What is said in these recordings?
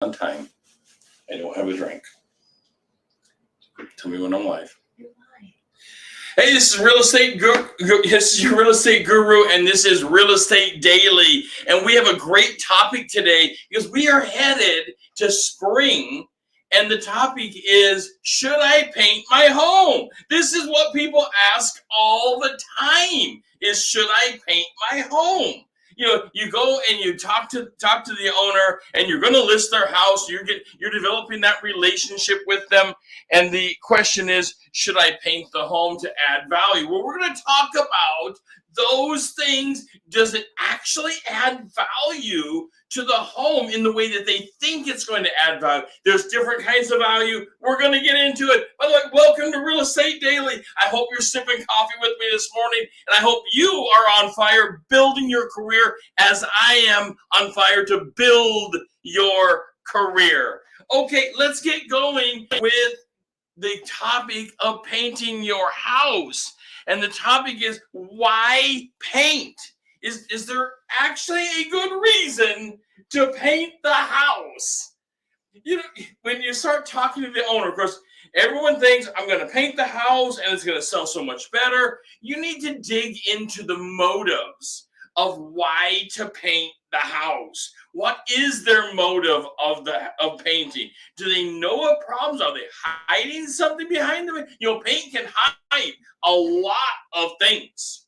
on time. I don't have a drink. Tell me when I'm live. Hey, this is Real Estate Guru. This is your Real Estate Guru, and this is Real Estate Daily. And we have a great topic today because we are headed to spring, and the topic is, should I paint my home? This is what people ask all the time: is should I paint my home? You know, you go and you talk to the owner, and you're going to list their house. You're developing that relationship with them, and the question is, should I paint the home to add value? Well, we're going to talk about those things. Does it actually add value to the home in the way that they think it's going to add value? There's different kinds of value. We're going to get into it. By the way, welcome to Real Estate Daily. I hope you're sipping coffee with me this morning, and I hope you are on fire building your career as I am on fire to build your career. Okay, let's get going with the topic of painting your house. And the topic is, why paint? Is there actually a good reason to paint the house? You know, when you start talking to the owner, of course, everyone thinks, I'm going to paint the house and it's going to sell so much better. You need to dig into the motives of why to paint the house. What is their motive of painting? Do they know what problems? Are they hiding something behind them? You know, paint can hide a lot of things.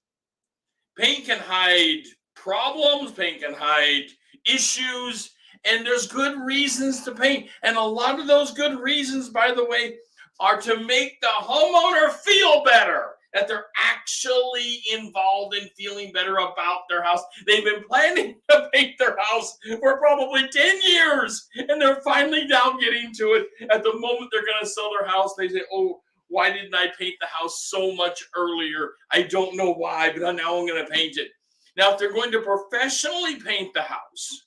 Paint can hide problems, paint can hide issues, and there's good reasons to paint. And a lot of those good reasons, by the way, are to make the homeowner feel better, that they're actually involved in feeling better about their house. They've been planning to paint their house for probably 10 years, and they're finally now getting to it. At the moment they're going to sell their house, they say, oh, why didn't I paint the house so much earlier? I don't know why, but now I'm going to paint it. Now, if they're going to professionally paint the house,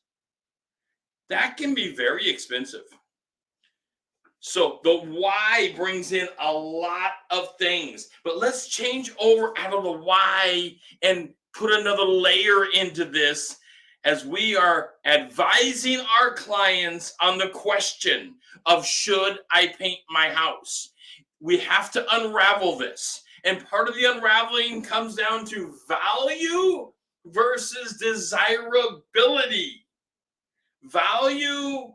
that can be very expensive. So the why brings in a lot of things, but let's change over out of the why and put another layer into this as we are advising our clients on the question of, should I paint my house? We have to unravel this. And part of the unraveling comes down to value versus desirability. Value,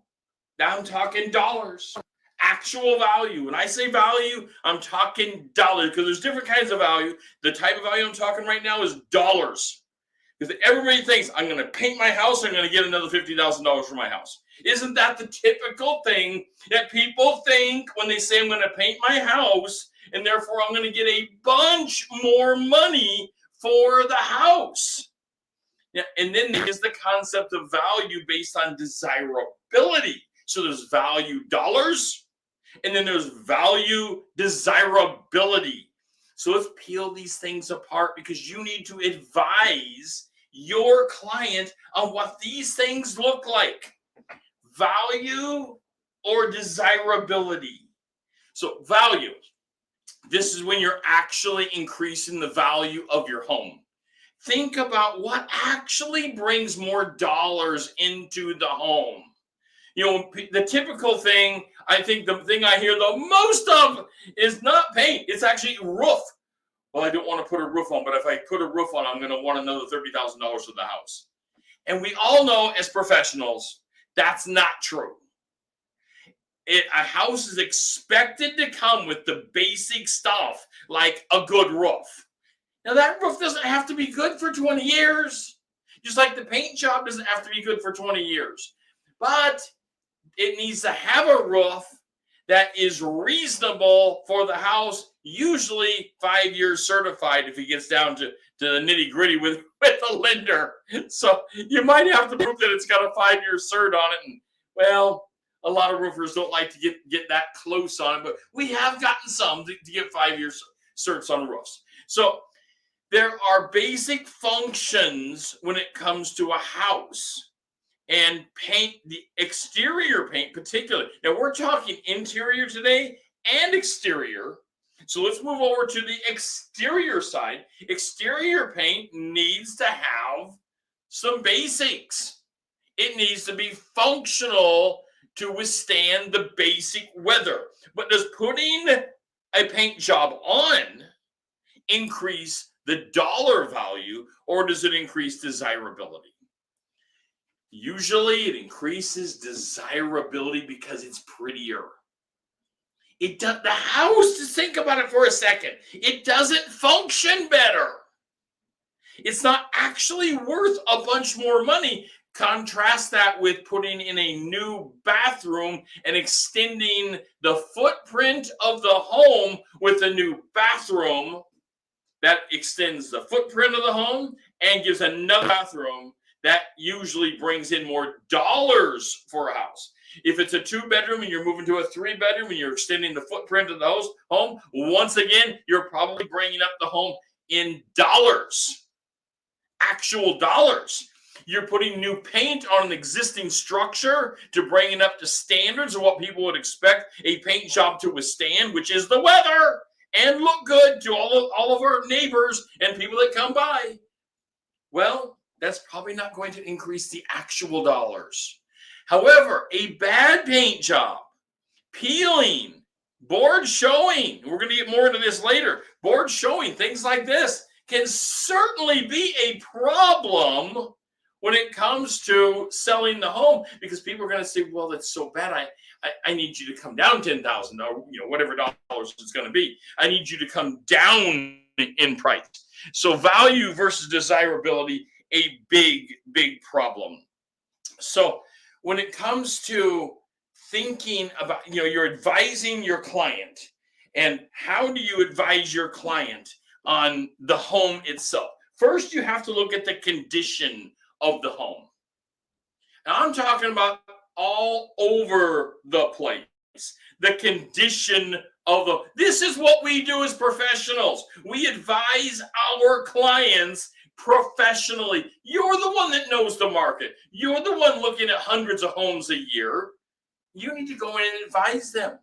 now I'm talking dollars. Actual value. When I say value, I'm talking dollars, because there's different kinds of value. The type of value I'm talking right now is dollars. Because everybody thinks, I'm going to paint my house, I'm going to get another $50,000 for my house. Isn't that the typical thing that people think when they say, I'm going to paint my house, and therefore I'm going to get a bunch more money for the house? Yeah, and then there's the concept of value based on desirability. So there's value dollars, and then there's value desirability. So let's peel these things apart, because you need to advise your client on what these things look like. Value or desirability. So value, this is when you're actually increasing the value of your home. Think about what actually brings more dollars into the home. You know, the typical thing, I think the thing I hear the most of is not paint. It's actually roof. Well, I don't want to put a roof on, but if I put a roof on, I'm going to want another $30,000 for the house. And we all know as professionals, that's not true. A house is expected to come with the basic stuff, like a good roof. Now, that roof doesn't have to be good for 20 years, just like the paint job doesn't have to be good for 20 years. But it needs to have a roof that is reasonable for the house, usually 5 years certified if it gets down to the nitty gritty with a lender. So you might have to prove that it's got a 5-year cert on it. And well, a lot of roofers don't like to get that close on it, but we have gotten some to get 5-year certs on roofs. So there are basic functions when it comes to a house. And paint, the exterior paint particularly. Now we're talking interior today and exterior. So let's move over to the exterior side. Exterior paint needs to have some basics. It needs to be functional to withstand the basic weather. But does putting a paint job on increase the dollar value, or does it increase desirability? Usually it increases desirability because it's prettier. It does, the house, just think about it for a second, it doesn't function better. It's not actually worth a bunch more money. Contrast that with putting in a new bathroom and extending the footprint of the home with a new bathroom that extends the footprint of the home and gives another bathroom that usually brings in more dollars for a house. If it's a 2-bedroom and you're moving to a 3-bedroom and you're extending the footprint of the home, once again, you're probably bringing up the home in dollars, actual dollars. You're putting new paint on an existing structure to bring it up to standards of what people would expect a paint job to withstand, which is the weather, and look good to all of our neighbors and people that come by. Well, that's probably not going to increase the actual dollars. However, a bad paint job, peeling, board showing, we're going to get more into this later, board showing, things like this can certainly be a problem when it comes to selling the home, because people are going to say, well, that's so bad. I need you to come down $10,000, or whatever dollars it's going to be. I need you to come down in price. So value versus desirability, a big problem. So when it comes to thinking about, you're advising your client, and how do you advise your client on the home itself? First, you have to look at the condition of the home. Now, I'm talking about all over the place. The condition of this is what we do as professionals. We advise our clients professionally. You're the one that knows the market. You're the one looking at hundreds of homes a year. You need to go in and advise them.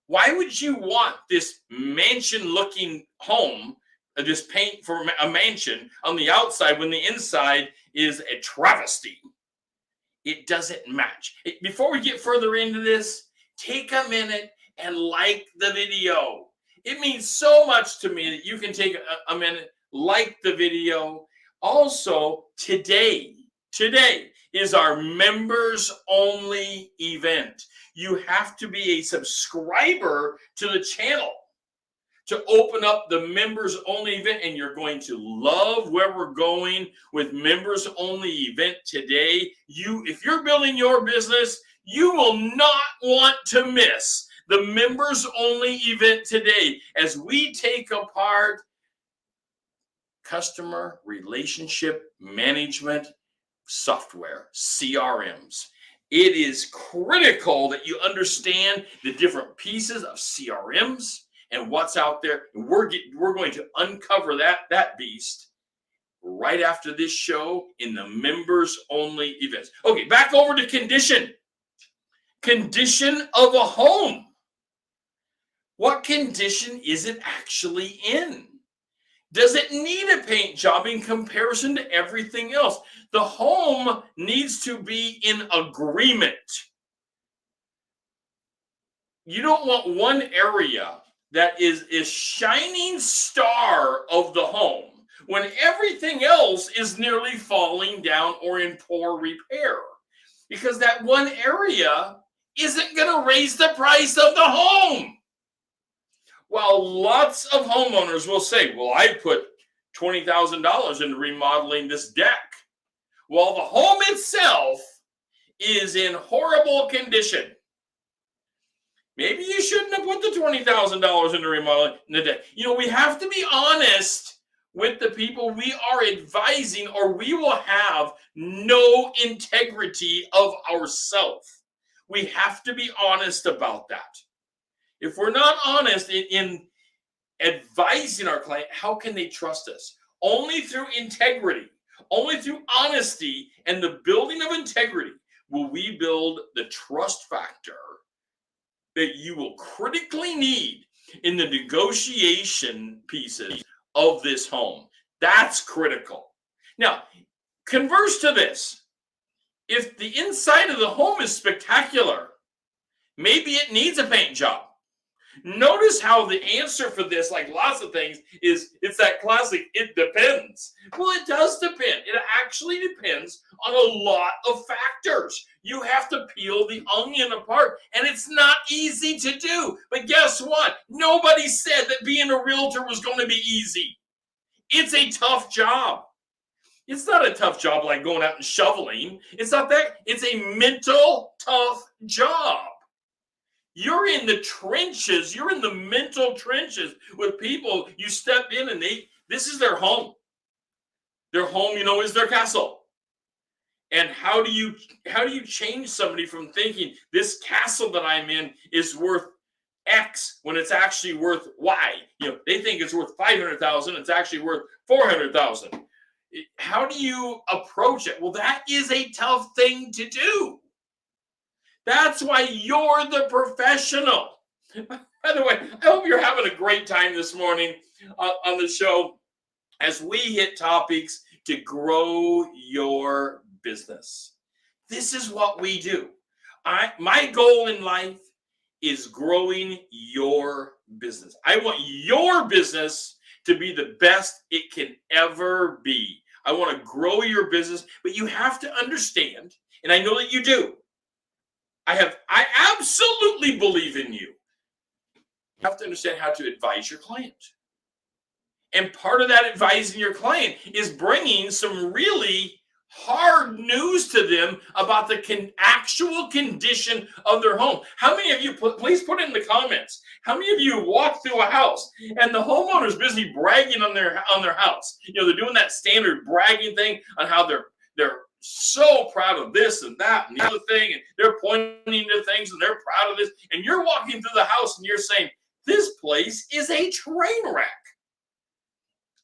Why would you want this mansion-looking home, this paint for a mansion on the outside when the inside is a travesty? It doesn't match. Before we get further into this, take a minute and like the video. It means so much to me that you can take a minute, like the video. Also, today is our members only event. You have to be a subscriber to the channel to open up the members only event, and you're going to love where we're going with members only event today. If you're building your business, you will not want to miss the members only event today as we take apart customer relationship management software, CRMs. It is critical that you understand the different pieces of CRMs and what's out there. And we're going to uncover that beast right after this show in the members only events. Okay, back over to condition. Condition of a home. What condition is it actually in? Does it need a paint job in comparison to everything else? The home needs to be in agreement. You don't want one area that is a shining star of the home when everything else is nearly falling down or in poor repair, because that one area isn't going to raise the price of the home. While lots of homeowners will say, well, I put $20,000 into remodeling this deck, while the home itself is in horrible condition. Maybe you shouldn't have put the $20,000 into remodeling the deck. We have to be honest with the people we are advising, or we will have no integrity of ourselves. We have to be honest about that. If we're not honest in advising our client, how can they trust us? Only through integrity, only through honesty and the building of integrity will we build the trust factor that you will critically need in the negotiation pieces of this home. That's critical. Now, converse to this. If the inside of the home is spectacular, Maybe it needs a paint job. Notice how the answer for this, like lots of things, is it's that classic, it depends. Well, it does depend. It actually depends on a lot of factors. You have to peel the onion apart, and it's not easy to do. But guess what? Nobody said that being a realtor was going to be easy. It's a tough job. It's not a tough job like going out and shoveling. It's not that. It's a mental tough job. You're in the trenches. You're in the mental trenches with people. You step in and this is their home. Their home, is their castle. And how do you change somebody from thinking this castle that I'm in is worth X when it's actually worth Y? They think it's worth 500,000. It's actually worth 400,000. How do you approach it? Well, that is a tough thing to do. That's why you're the professional. By the way, I hope you're having a great time this morning on the show as we hit topics to grow your business. This is what we do. My goal in life is growing your business. I want your business to be the best it can ever be. I want to grow your business, but you have to understand, and I know that you do. I absolutely believe in you. You have to understand how to advise your client. And part of that advising your client is bringing some really hard news to them about the actual condition of their home. How many of you, please put it in the comments, how many of you walk through a house and the homeowner's busy bragging on their house? They're doing that standard bragging thing on how they're so proud of this and that and the other thing, and they're pointing to things and they're proud of this, and you're walking through the house and you're saying, this place is a train wreck.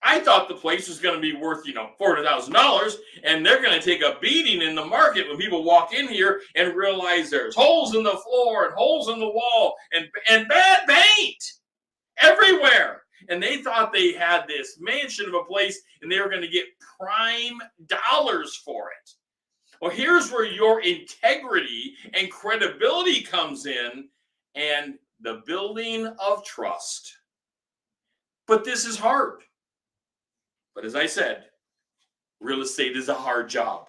I thought the place was going to be worth, $400,000, and they're going to take a beating in the market when people walk in here and realize there's holes in the floor and holes in the wall and bad paint everywhere. And they thought they had this mansion of a place and they were going to get prime dollars for it. Well, here's where your integrity and credibility comes in and the building of trust. But this is hard. But as I said, real estate is a hard job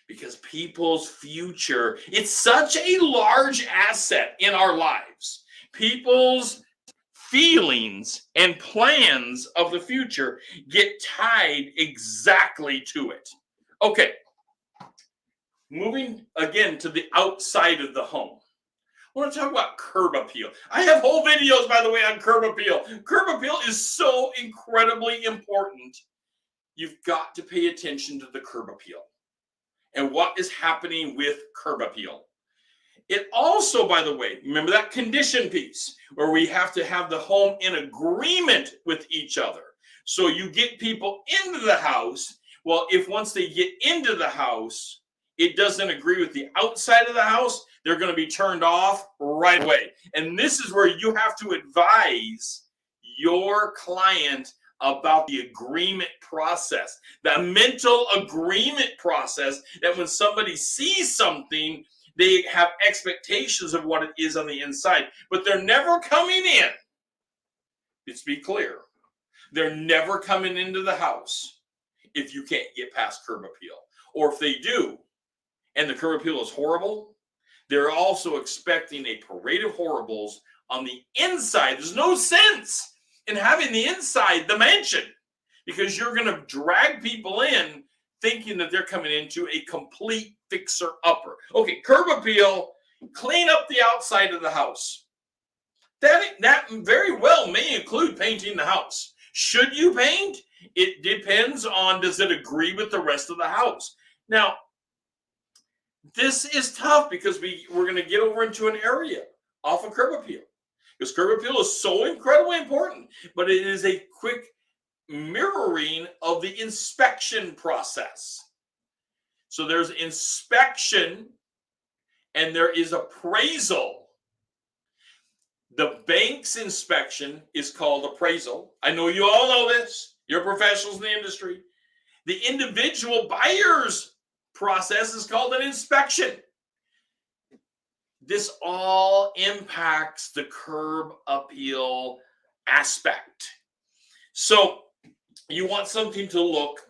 because people's future, it's such a large asset in our lives. People's feelings and plans of the future get tied exactly to it. Okay, moving again to the outside of the home. I want to talk about curb appeal. I have whole videos, by the way, on curb appeal. Curb appeal is so incredibly important. You've got to pay attention to the curb appeal and what is happening with curb appeal. It also, by the way, remember that condition piece where we have to have the home in agreement with each other. So you get people into the house. Well, if once they get into the house, it doesn't agree with the outside of the house, they're going to be turned off right away. And this is where you have to advise your client about the agreement process, the mental agreement process, that when somebody sees something, they have expectations of what it is on the inside, but they're never coming in. Let's be clear. They're never coming into the house if you can't get past curb appeal. Or if they do, and the curb appeal is horrible, they're also expecting a parade of horribles on the inside. There's no sense in having the inside the mansion because you're going to drag people in thinking that they're coming into a complete fixer-upper. Okay, curb appeal, clean up the outside of the house. That very well may include painting the house. Should you paint? It depends on, does it agree with the rest of the house? Now, this is tough because we're going to get over into an area off of curb appeal. Because curb appeal is so incredibly important, but it is a quick mirroring of the inspection process. So there's inspection and there is appraisal. The bank's inspection is called appraisal. I know you all know this. You're professionals in the industry. The individual buyer's process is called an inspection. This all all impacts the curb appeal aspect. So you want something to look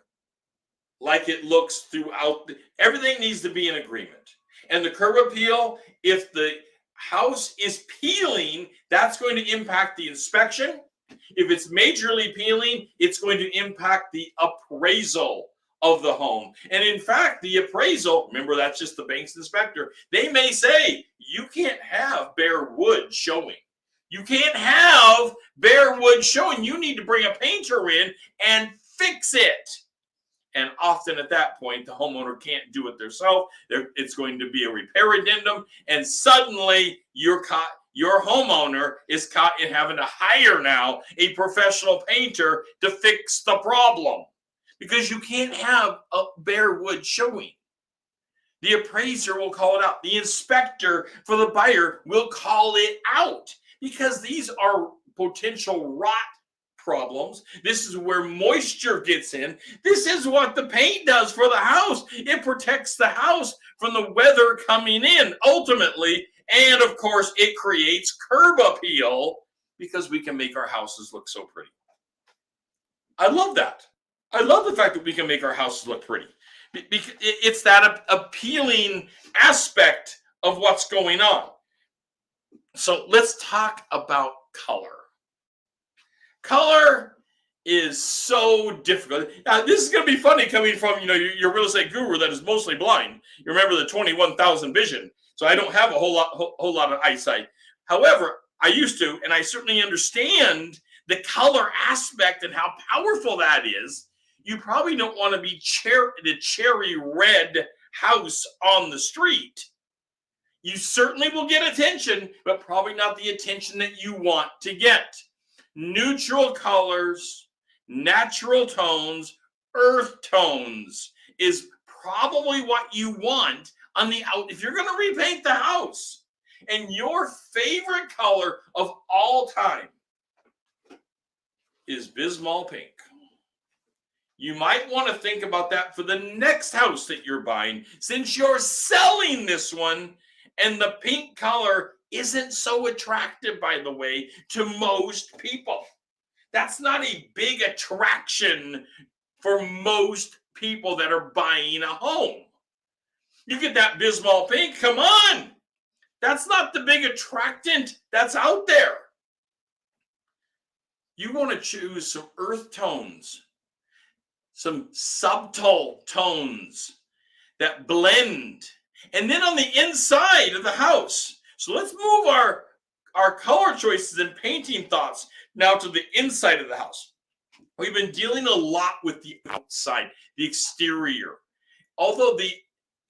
like it looks throughout. Everything needs to be in agreement. And the curb appeal, if the house is peeling, that's going to impact the inspection. If it's majorly peeling, it's going to impact the appraisal of the home. And in fact, the appraisal, remember that's just the bank's inspector, they may say you can't have bare wood showing. You can't have bare wood showing. You need to bring a painter in and fix it. And often at that point, the homeowner can't do it themselves. It's going to be a repair addendum, and suddenly your homeowner is caught in having to hire now a professional painter to fix the problem, because you can't have a bare wood showing. The appraiser will call it out. The inspector for the buyer will call it out, because these are potential rot problems. This is where moisture gets in. This is what the paint does for the house. It protects the house from the weather coming in ultimately. And of course, it creates curb appeal because we can make our houses look so pretty. I love that. I love the fact that we can make our houses look pretty. It's that appealing aspect of what's going on. So let's talk about color. Color is so difficult. Now, this is going to be funny coming from, your real estate guru that is mostly blind. You remember the 21,000 vision. So I don't have a whole lot of eyesight. However, I used to, and I certainly understand the color aspect and how powerful that is. You probably don't want to be the cherry red house on the street. You certainly will get attention, but probably not the attention that you want to get. Neutral colors, natural tones, earth tones is probably what you want on the out. If you're going to repaint the house, and your favorite color of all time is Bismol pink, you might want to think about that for the next house that you're buying, since you're selling this one and the pink color isn't so attractive, by the way, to most people. That's not a big attraction for most people that are buying a home. You get that Bismol pink, come on. That's not the big attractant that's out there. You want to choose some earth tones, some subtle tones that blend. And then on the inside of the house, so let's move our color choices and painting thoughts now to the inside of the house. We've been dealing a lot with the outside, the exterior. Although the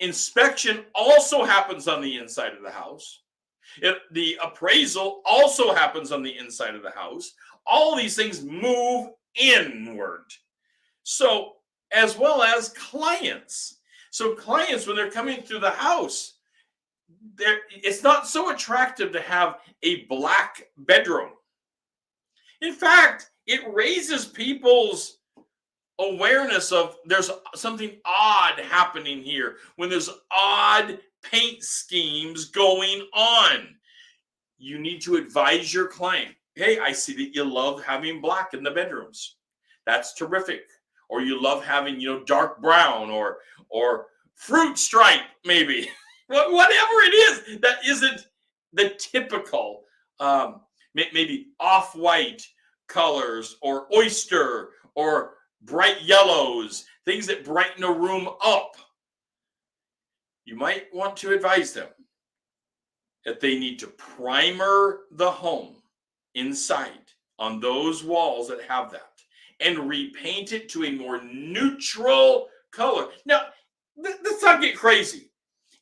inspection also happens on the inside of the house, the appraisal also happens on the inside of the house. All these things move inward. So, as well as clients. So clients, when they're coming through the house, it's not so attractive to have a black bedroom. In fact, it raises people's awareness of there's something odd happening here when there's odd paint schemes going on. You need to advise your client, hey, I see that you love having black in the bedrooms. That's terrific. Or you love having, dark brown or fruit stripe, maybe. Whatever it is that isn't the typical, maybe off-white colors or oyster or bright yellows, things that brighten a room up. You might want to advise them that they need to primer the home inside on those walls that have that and repaint it to a more neutral color. Now, let's not get crazy.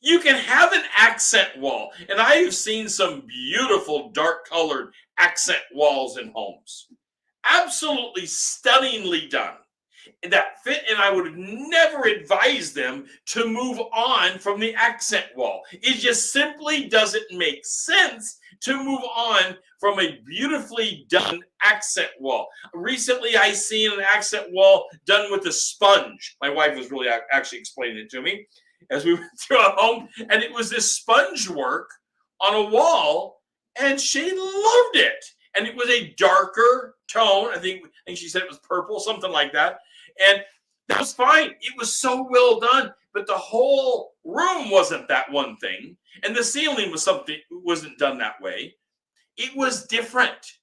You can have an accent wall, and I have seen some beautiful dark colored accent walls in homes. Absolutely stunningly done. That fit, and I would never advise them to move on from the accent wall. It just simply doesn't make sense to move on from a beautifully done accent wall. Recently, I seen an accent wall done with a sponge. My wife was really actually explaining it to me as we went through a home, and it was this sponge work on a wall and she loved it. And it was a darker tone. I think she said it was purple, something like that. And that was fine. It was so well done, but the whole room wasn't that one thing, and the ceiling wasn't done that way. It was different,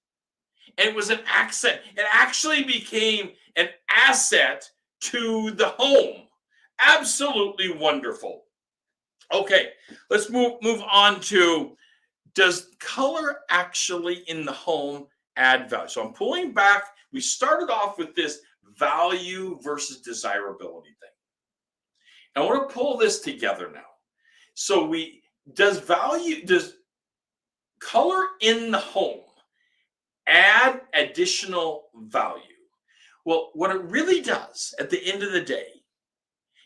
and it was an accent. It actually became an asset to the home. Absolutely wonderful. Okay, let's move on to, does color actually in the home add value? So I'm pulling back. We started off with this value versus desirability thing. I want to pull this together now. So does color in the home add additional value? Well, what it really does at the end of the day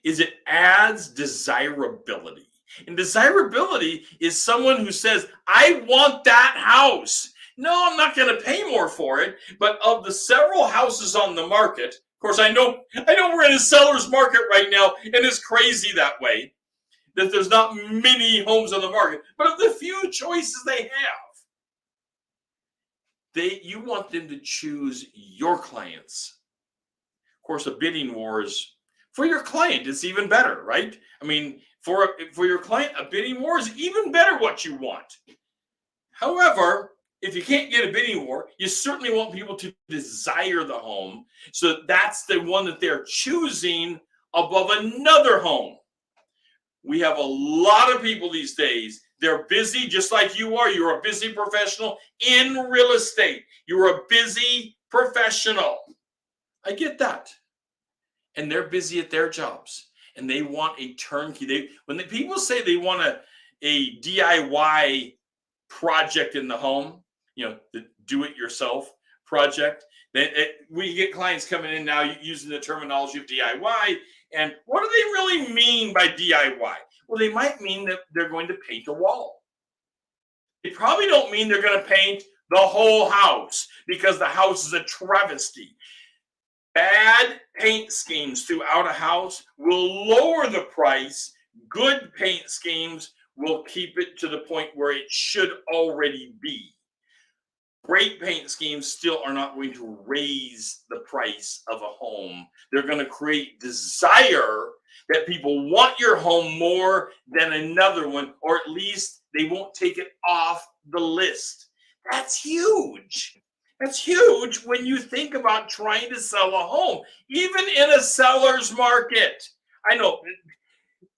is it adds desirability. And desirability is someone who says, I want that house. No, I'm not going to pay more for it. But of the several houses on the market, of course, I know we're in a seller's market right now, and it's crazy that way, that there's not many homes on the market. But of the few choices they have, you want them to choose your clients. Of course, a bidding war is for your client. It's even better, right? I mean, for your client, a bidding war is even better what you want. However, if you can't get a bidding war, you certainly want people to desire the home. So that's the one that they're choosing above another home. We have a lot of people these days. They're busy just like you are. You're a busy professional in real estate. You're a busy professional. I get that. And they're busy at their jobs. And they want a turnkey. When the people say they want a DIY project in the home, the do-it-yourself project, we get clients coming in now using the terminology of DIY. And what do they really mean by DIY? Well, they might mean that they're going to paint a wall. They probably don't mean they're going to paint the whole house, because the house is a travesty. Bad paint schemes throughout a house will lower the price. Good paint schemes will keep it to the point where it should already be. Great paint schemes still are not going to raise the price of a home. They're going to create desire that people want your home more than another one, or at least they won't take it off the list. That's huge. That's huge when you think about trying to sell a home, even in a seller's market. I know.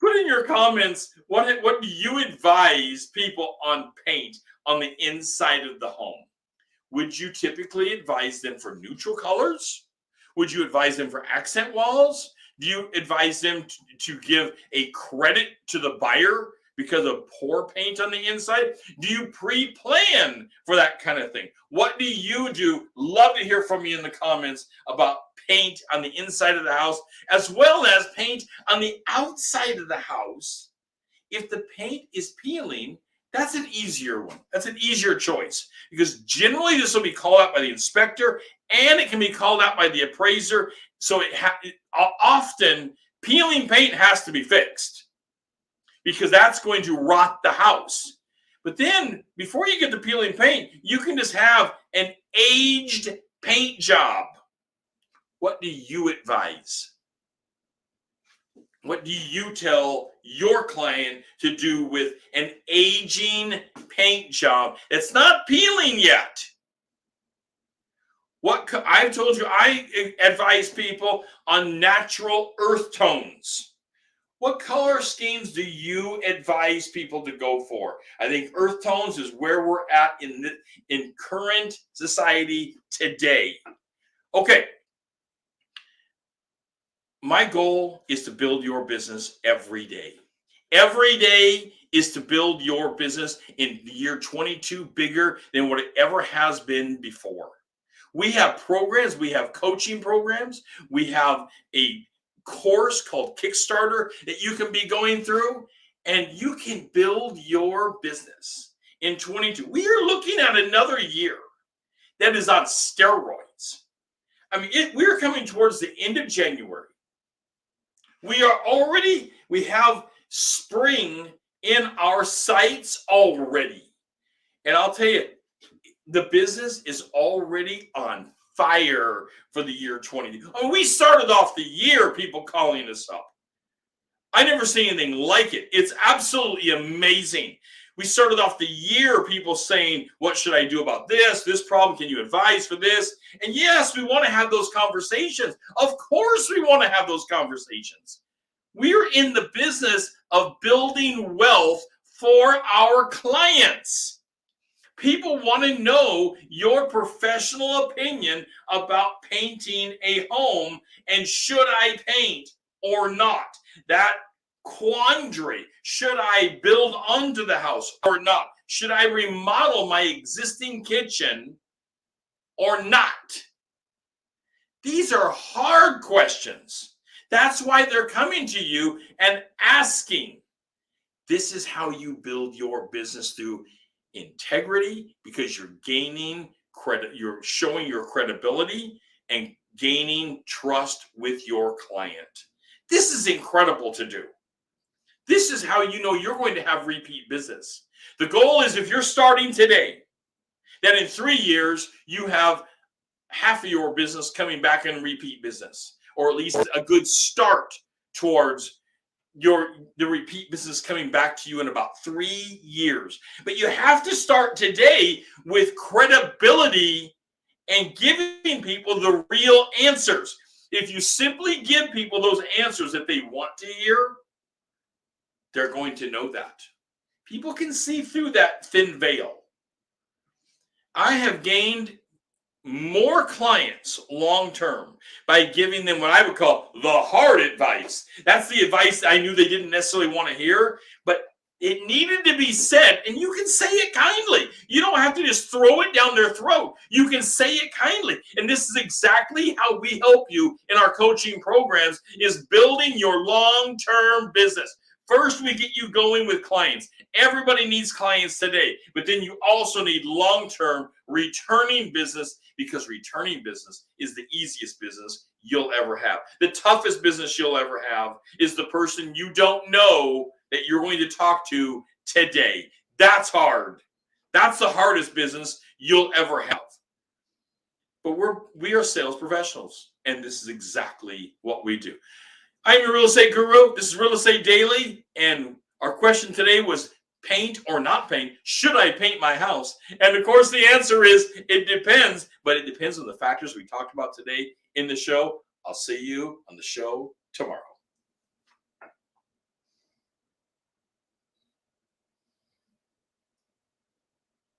Put in your comments, what do you advise people on paint on the inside of the home? Would you typically advise them for neutral colors? Would you advise them for accent walls? Do you advise them to give a credit to the buyer because of poor paint on the inside? Do you pre-plan for that kind of thing? What do you do? Love to hear from you in the comments about paint on the inside of the house, as well as paint on the outside of the house. If the paint is peeling, that's an easier one. That's an easier choice, because generally this will be called out by the inspector, and it can be called out by the appraiser. So often peeling paint has to be fixed, because that's going to rot the house. But then before you get to peeling paint, you can just have an aged paint job. What do you advise? What do you tell your client to do with an aging paint job that's not peeling yet? I've told you, I advise people on natural earth tones. What color schemes do you advise people to go for? I think earth tones is where we're at in current society today. Okay. My goal is to build your business every day. Every day is to build your business in the year 22 bigger than what it ever has been before. We have programs. We have coaching programs. We have a course called Kickstarter that you can be going through, and you can build your business in 22. We are looking at another year that is on steroids. I mean, we're coming towards the end of January. We have spring in our sights already. And I'll tell you, the business is already on fire for the year 20. Oh, we started off the year, people calling us up. I never seen anything like it. It's absolutely amazing. We started off the year, people saying, what should I do about this problem? Can you advise for this? And yes, we want to have those conversations. Of course we want to have those conversations. We're in the business of building wealth for our clients. People want to know your professional opinion about painting a home and should I paint or not? That quandary. Should I build onto the house or not? Should I remodel my existing kitchen or not? These are hard questions. That's why they're coming to you and asking. This is how you build your business through integrity, because you're gaining credit, you're showing your credibility and gaining trust with your client. This is incredible to do. This is how you know you're going to have repeat business. The goal is, if you're starting today, that in 3 years you have half of your business coming back in repeat business, or at least a good start towards the repeat business coming back to you in about 3 years. But you have to start today with credibility and giving people the real answers. If you simply give people those answers that they want to hear, they're going to know that. People can see through that thin veil. I have gained more clients long-term by giving them what I would call the hard advice. That's the advice I knew they didn't necessarily want to hear, but it needed to be said, and you can say it kindly. You don't have to just throw it down their throat. You can say it kindly. And this is exactly how we help you in our coaching programs, is building your long-term business. First, we get you going with clients. Everybody needs clients today, but then you also need long-term returning business, because returning business is the easiest business you'll ever have. The toughest business you'll ever have is the person you don't know that you're going to talk to today. That's hard. That's the hardest business you'll ever have. But we are sales professionals, and this is exactly what we do. I'm your real estate guru. This is Real Estate Daily, and our question today was, paint or not paint? Should I paint my house? And of course, the answer is it depends, but it depends on the factors we talked about today in the show. I'll see you on the show tomorrow.